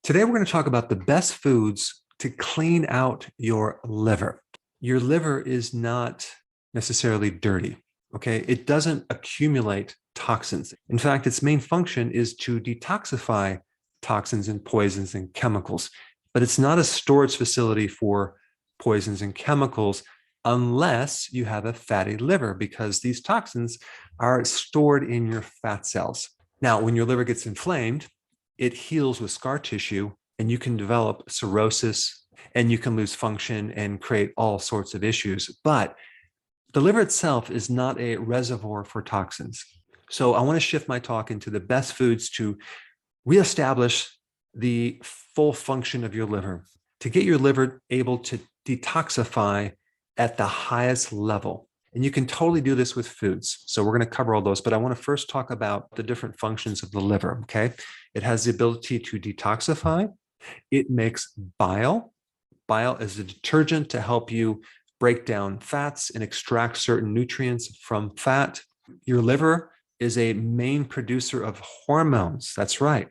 Today, we're going to talk about the best foods to clean out your liver. Your liver is not necessarily dirty, okay? It doesn't accumulate toxins. In fact, its main function is to detoxify toxins and poisons and chemicals, but it's not a storage facility for poisons and chemicals unless you have a fatty liver, because these toxins are stored in your fat cells. Now, when your liver gets inflamed, it heals with scar tissue, and you can develop cirrhosis, and you can lose function and create all sorts of issues. But the liver itself is not a reservoir for toxins. So I want to shift my talk into the best foods to reestablish the full function of your liver, to get your liver able to detoxify at the highest level. And you can totally do this with foods. So we're going to cover all those, but I want to first talk about the different functions of the liver, okay? It has the ability to detoxify. It makes bile. Bile is a detergent to help you break down fats and extract certain nutrients from fat. Your liver is a main producer of hormones. That's right.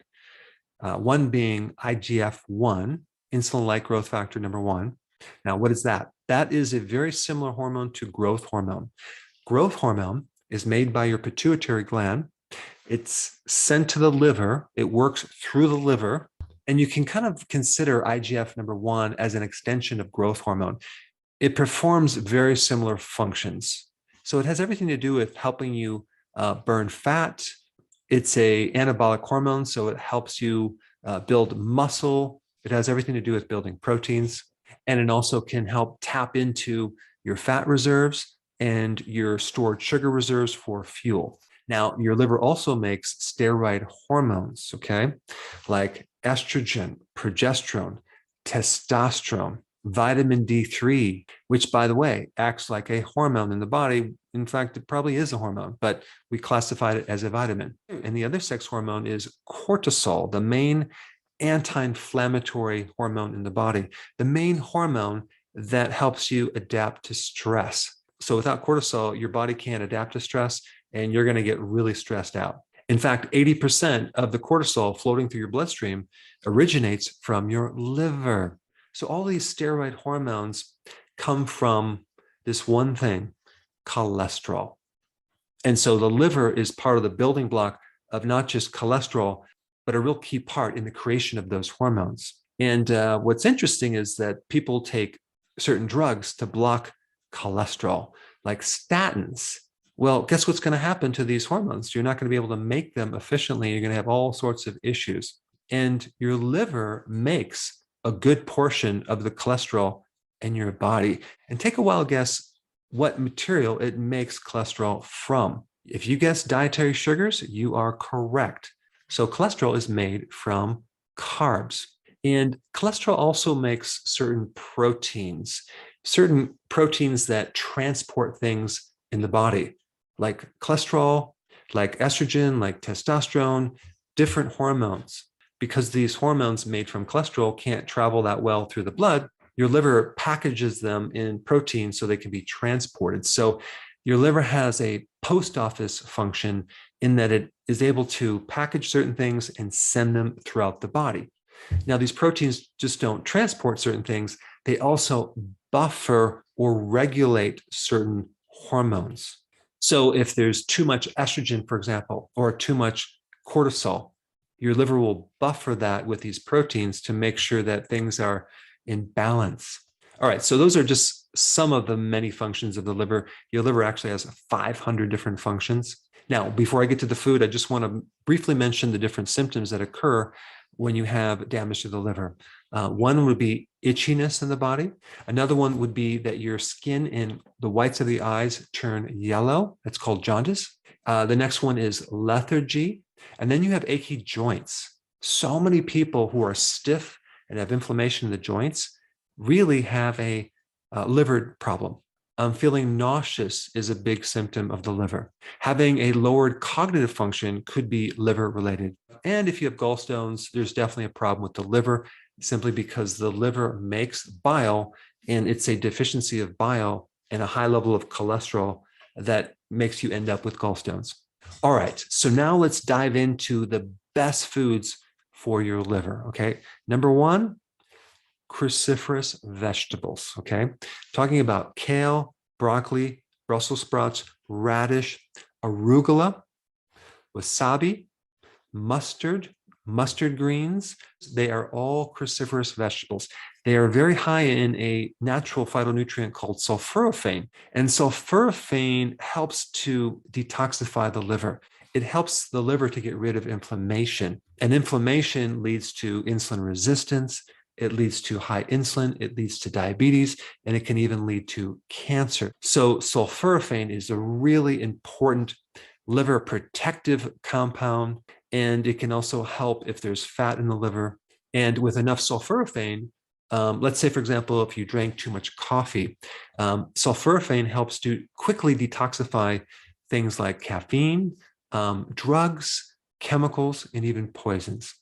One being IGF-1, insulin-like growth factor number 1. Now, what is that? That is a very similar hormone to growth hormone. Growth hormone is made by your pituitary gland. It's sent to the liver. It works through the liver. And you can kind of consider IGF number 1 as an extension of growth hormone. It performs very similar functions. So it has everything to do with helping you burn fat. It's an anabolic hormone, so it helps you build muscle. It has everything to do with building proteins. And it also can help tap into your fat reserves and your stored sugar reserves for fuel. Now, your liver also makes steroid hormones, okay, like estrogen, progesterone, testosterone, vitamin D3, which, by the way, acts like a hormone in the body. In fact, it probably is a hormone, but we classified it as a vitamin. And the other sex hormone is cortisol, the main anti-inflammatory hormone in the body, the main hormone that helps you adapt to stress. So without cortisol, your body can't adapt to stress, and you're going to get really stressed out. In fact, 80% of the cortisol floating through your bloodstream originates from your liver. So all these steroid hormones come from this one thing, cholesterol. And so the liver is part of the building block of not just cholesterol, but a real key part in the creation of those hormones. And what's interesting is that people take certain drugs to block cholesterol, like statins. Well, guess what's going to happen to these hormones? You're not going to be able to make them efficiently. You're going to have all sorts of issues. And your liver makes a good portion of the cholesterol in your body. And take a wild guess what material it makes cholesterol from. If you guess dietary sugars, you are correct. So cholesterol is made from carbs. And cholesterol also makes certain proteins that transport things in the body, like cholesterol, like estrogen, like testosterone, different hormones. Because these hormones made from cholesterol can't travel that well through the blood, your liver packages them in proteins so they can be transported. So your liver has a post office function in that it is able to package certain things and send them throughout the body. Now, these proteins just don't transport certain things. They also buffer or regulate certain hormones. So if there's too much estrogen, for example, or too much cortisol, your liver will buffer that with these proteins to make sure that things are in balance. All right, so those are just some of the many functions of the liver. Your liver actually has 500 different functions. Now, before I get to the food, I just want to briefly mention the different symptoms that occur when you have damage to the liver. One would be itchiness in the body. Another one would be that your skin and the whites of the eyes turn yellow. That's called jaundice. The next one is lethargy. And then you have achy joints. So many people who are stiff and have inflammation in the joints really have a liver problem. Feeling nauseous is a big symptom of the liver. Having a lowered cognitive function could be liver related. And if you have gallstones, there's definitely a problem with the liver, simply because the liver makes bile, and it's a deficiency of bile and a high level of cholesterol that makes you end up with gallstones. All right, so now let's dive into the best foods for your liver, okay? Number one, cruciferous vegetables, okay? Talking about kale, broccoli, Brussels sprouts, radish, arugula, wasabi, mustard greens. They are all cruciferous vegetables. They are very high in a natural phytonutrient called sulforaphane. And sulforaphane helps to detoxify the liver. It helps the liver to get rid of inflammation. And inflammation leads to insulin resistance. It leads to high insulin. It leads to diabetes, and it can even lead to cancer. So sulforaphane is a really important liver protective compound, and it can also help if there's fat in the liver. And with enough sulforaphane, let's say, for example, if you drank too much coffee, sulforaphane helps to quickly detoxify things like caffeine, drugs, chemicals, and even poisons.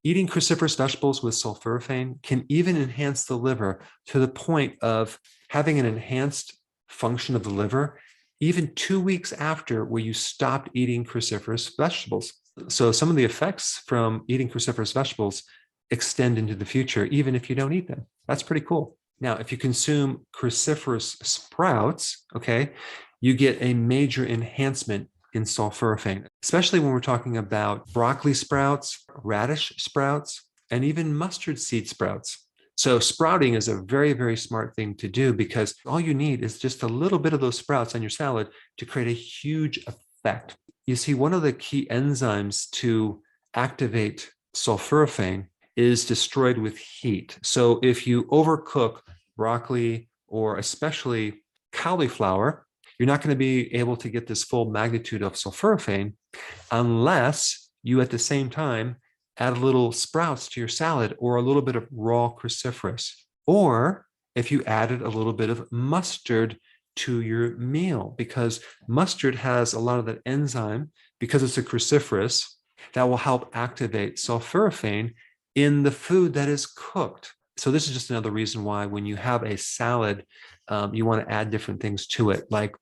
Eating cruciferous vegetables with sulforaphane can even enhance the liver to the point of having an enhanced function of the liver even 2 weeks after where you stopped eating cruciferous vegetables. So some of the effects from eating cruciferous vegetables extend into the future, even if you don't eat them. That's pretty cool. Now, if you consume cruciferous sprouts, okay, you get a major enhancement in sulforaphane, especially when we're talking about broccoli sprouts, radish sprouts, and even mustard seed sprouts. So sprouting is a very, very smart thing to do because all you need is just a little bit of those sprouts on your salad to create a huge effect. You see, one of the key enzymes to activate sulforaphane is destroyed with heat. So if you overcook broccoli or especially cauliflower, you're not going to be able to get this full magnitude of sulforaphane unless you at the same time add a little sprouts to your salad or a little bit of raw cruciferous. Or if you added a little bit of mustard to your meal, because mustard has a lot of that enzyme, because it's a cruciferous, that will help activate sulforaphane in the food that is cooked. So this is just another reason why when you have a salad, you want to add different things to it, like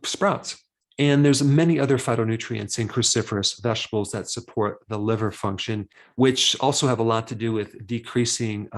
sprouts. And there's many other phytonutrients in cruciferous vegetables that support the liver function, which also have a lot to do with decreasing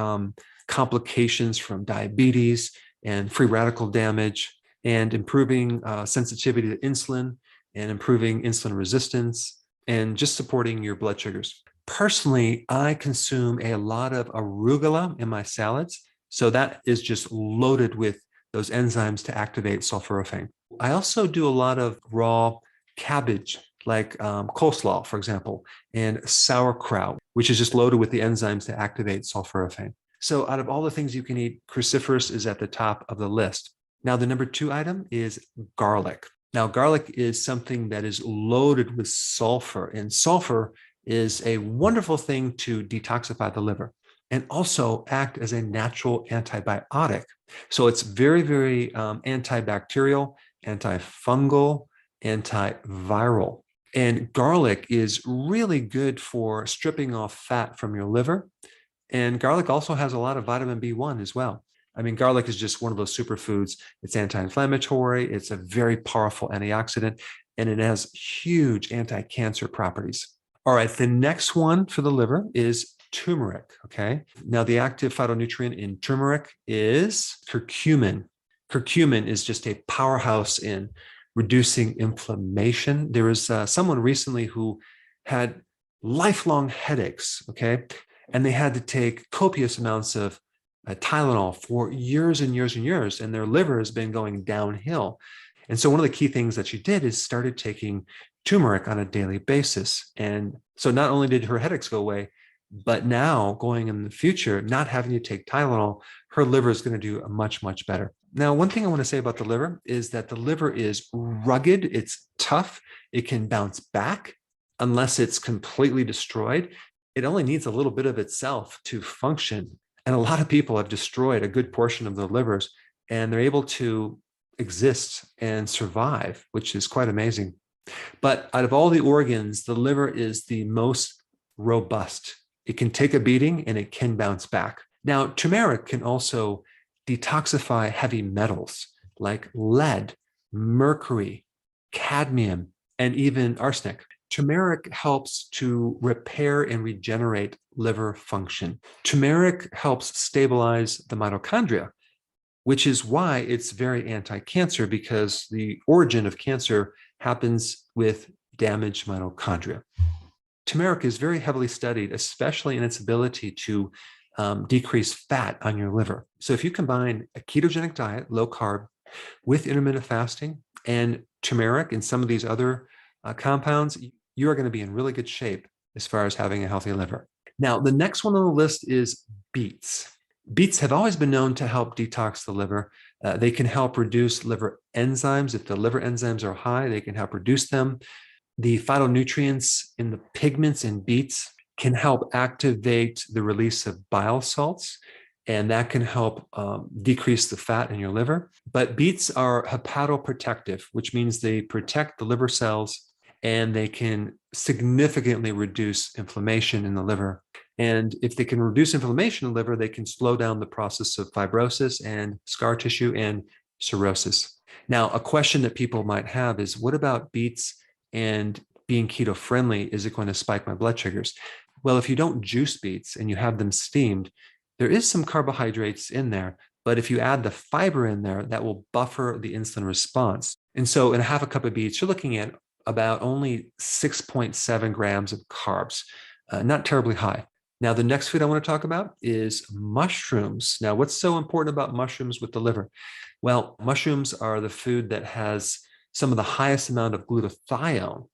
complications from diabetes and free radical damage, and improving sensitivity to insulin and improving insulin resistance, and just supporting your blood sugars. Personally, I consume a lot of arugula in my salads. So that is just loaded with those enzymes to activate sulforaphane. I also do a lot of raw cabbage, like coleslaw, for example, and sauerkraut, which is just loaded with the enzymes to activate sulforaphane. So out of all the things you can eat, cruciferous is at the top of the list. Now, the number 2 item is garlic. Now, garlic is something that is loaded with sulfur, and sulfur is a wonderful thing to detoxify the liver and also act as a natural antibiotic. So it's very, very antibacterial, antifungal, antiviral. And garlic is really good for stripping off fat from your liver. And garlic also has a lot of vitamin B1 as well. I mean, garlic is just one of those superfoods. It's anti-inflammatory. It's a very powerful antioxidant, and it has huge anti-cancer properties. All right, the next one for the liver is turmeric, okay? Now, the active phytonutrient in turmeric is curcumin. Curcumin is just a powerhouse in reducing inflammation. There was someone recently who had lifelong headaches, okay? And they had to take copious amounts of Tylenol for years and years and years, and their liver has been going downhill. And so one of the key things that she did is started taking turmeric on a daily basis. And so not only did her headaches go away, but now going in the future, not having to take Tylenol, her liver is going to do much, much better. Now, one thing I want to say about the liver is that the liver is rugged, it's tough, it can bounce back unless it's completely destroyed. It only needs a little bit of itself to function. And a lot of people have destroyed a good portion of their livers, and they're able to exist and survive, which is quite amazing. But out of all the organs, the liver is the most robust. It can take a beating and it can bounce back. Now, turmeric can also detoxify heavy metals like lead, mercury, cadmium, and even arsenic. Turmeric helps to repair and regenerate liver function. Turmeric helps stabilize the mitochondria, which is why it's very anti-cancer, because the origin of cancer happens with damaged mitochondria. Turmeric is very heavily studied, especially in its ability to decrease fat on your liver. So if you combine a ketogenic diet, low carb, with intermittent fasting and turmeric and some of these other compounds, you are going to be in really good shape as far as having a healthy liver. Now, the next one on the list is beets. Beets have always been known to help detox the liver. They can help reduce liver enzymes. If the liver enzymes are high, they can help reduce them. The phytonutrients in the pigments in beets can help activate the release of bile salts, and that can help decrease the fat in your liver. But beets are hepatoprotective, which means they protect the liver cells and they can significantly reduce inflammation in the liver. And if they can reduce inflammation in the liver, they can slow down the process of fibrosis and scar tissue and cirrhosis. Now, a question that people might have is, what about beets and being keto friendly? Is it going to spike my blood sugars? Well, if you don't juice beets and you have them steamed, there is some carbohydrates in there, but if you add the fiber in there, that will buffer the insulin response. And so in a half a cup of beets, you're looking at about only 6.7 grams of carbs, not terribly high. Now, the next food I want to talk about is mushrooms. Now, what's so important about mushrooms with the liver? Well, mushrooms are the food that has some of the highest amount of glutathione,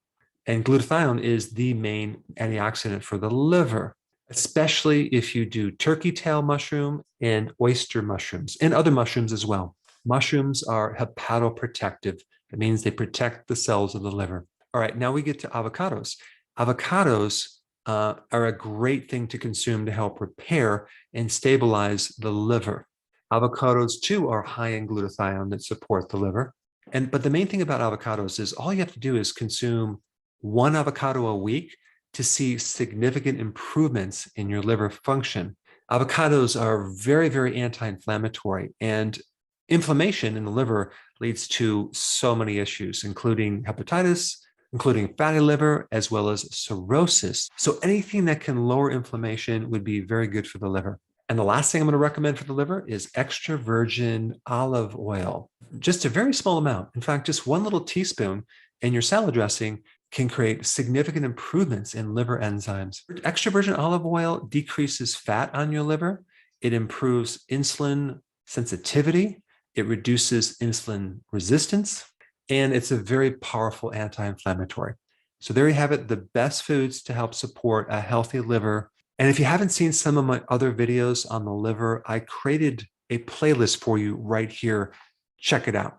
and glutathione is the main antioxidant for the liver, especially if you do turkey tail mushroom and oyster mushrooms and other mushrooms as well. Mushrooms are hepatoprotective. It means they protect the cells of the liver. All right, now we get to avocados. Avocados are a great thing to consume to help repair and stabilize the liver. Avocados, too, are high in glutathione that support the liver. But the main thing about avocados is all you have to do is consume one avocado a week to see significant improvements in your liver function. Avocados are very, very anti-inflammatory, and inflammation in the liver leads to so many issues, including hepatitis, including fatty liver, as well as cirrhosis. So anything that can lower inflammation would be very good for the liver. And the last thing I'm going to recommend for the liver is extra virgin olive oil. Just a very small amount. In fact, just one little teaspoon in your salad dressing can create significant improvements in liver enzymes. Extra virgin olive oil decreases fat on your liver. It improves insulin sensitivity. It reduces insulin resistance. And it's a very powerful anti-inflammatory. So there you have it, the best foods to help support a healthy liver. And if you haven't seen some of my other videos on the liver, I created a playlist for you right here. Check it out.